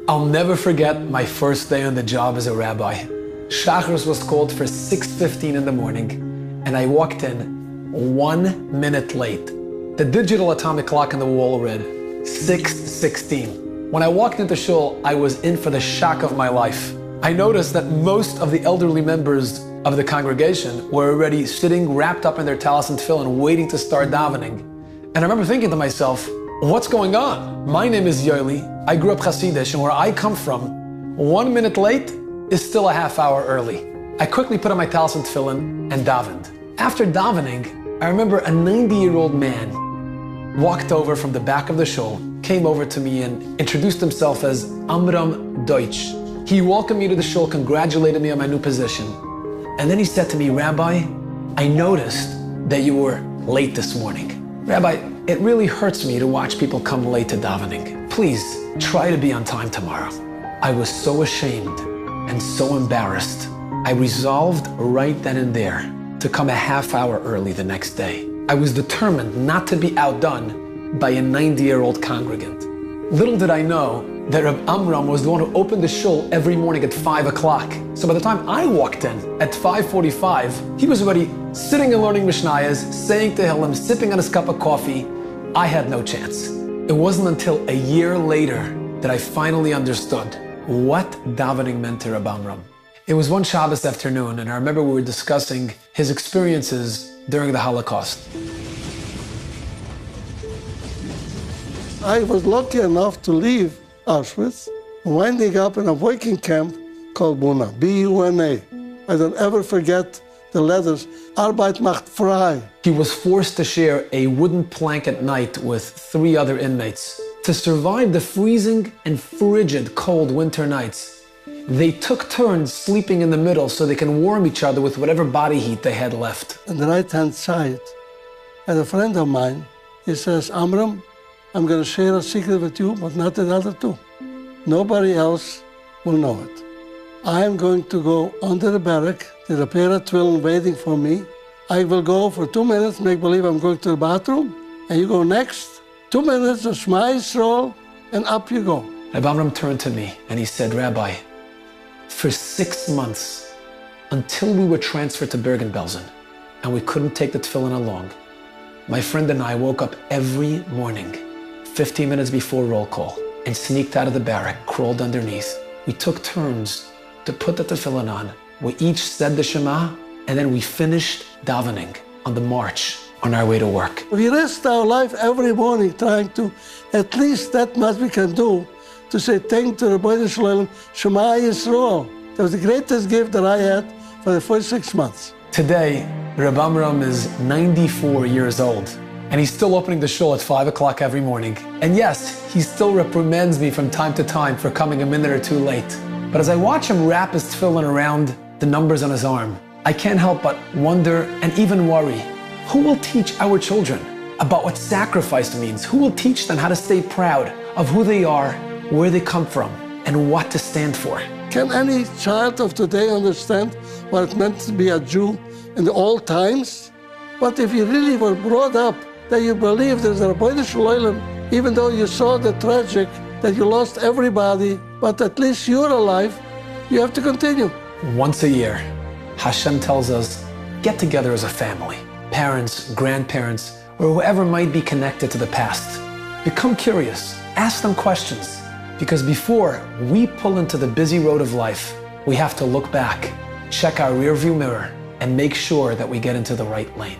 I'll never forget my first day on the job as a rabbi. Shachris was called for 6:15 in the morning, and I walked in 1 minute late. The digital atomic clock on the wall read 6:16. When I walked into shul, I was in for the shock of my life. I noticed that most of the elderly members of the congregation were already sitting wrapped up in their talis and tefillin, waiting to start davening. And I remember thinking to myself, what's going on? My name is Yoeli. I grew up Hasidish, and where I come from, 1 minute late is still a half hour early. I quickly put on my talis and tefillin and davened. After davening, I remember a 90-year-old man walked over from the back of the shul, came over to me and introduced himself as Amram Deutsch. He welcomed me to the shul, congratulated me on my new position. And then he said to me, Rabbi, I noticed that you were late this morning. Rabbi, it really hurts me to watch people come late to davening. Please, try to be on time tomorrow. I was so ashamed and so embarrassed. I resolved right then and there to come a half hour early the next day. I was determined not to be outdone by a 90-year-old congregant. Little did I know that Reb Amram was the one who opened the shul every morning at 5 o'clock. So by the time I walked in at 5:45, he was already sitting and learning Mishnayos, saying Tehillim, sipping on his cup of coffee. I had no chance. It wasn't until a year later that I finally understood what davening meant to Reb Amram. It was one Shabbos afternoon, and I remember we were discussing his experiences during the Holocaust. I was lucky enough to leave Auschwitz, winding up in a working camp called Buna, B-U-N-A. I don't ever forget the letters, Arbeit macht frei. He was forced to share a wooden plank at night with 3 other inmates. To survive the freezing and frigid cold winter nights, they took turns sleeping in the middle so they can warm each other with whatever body heat they had left. On the right-hand side, and a friend of mine, he says, Amram, I'm going to share a secret with you, but not the other two. Nobody else will know it. I'm going to go under the barrack. There's a pair of tefillin waiting for me. I will go for 2 minutes, make believe I'm going to the bathroom, and you go next. 2 minutes of Shema Yisrael, and up you go. Rabbi Amram turned to me and he said, Rabbi, for 6 months, until we were transferred to Bergen-Belsen, and we couldn't take the tefillin along, my friend and I woke up every morning, 15 minutes before roll call, and sneaked out of the barrack, crawled underneath. We took turns to put the tefillin on. We each said the Shema, and then we finished davening on the march on our way to work. We risk our life every morning trying to, at least that much we can do, to say thank to the Rebbeinu Shalom, Shema Yisrael. That was the greatest gift that I had for the first 6 months. Today, Reb Amram is 94 years old, and he's still opening the shul at 5 o'clock every morning. And yes, he still reprimands me from time to time for coming a minute or two late. But as I watch him wrap his tefillin around the numbers on his arm, I can't help but wonder and even worry, who will teach our children about what sacrifice means? Who will teach them how to stay proud of who they are, where they come from, and what to stand for? Can any child of today understand what it meant to be a Jew in the old times? But if you really were brought up that you believe there's a Rebbeinu Shalom, even though you saw the tragic, that you lost everybody, but at least you're alive, you have to continue. Once a year, Hashem tells us, get together as a family, parents, grandparents, or whoever might be connected to the past. Become curious, ask them questions, because before we pull into the busy road of life, we have to look back, check our rearview mirror, and make sure that we get into the right lane.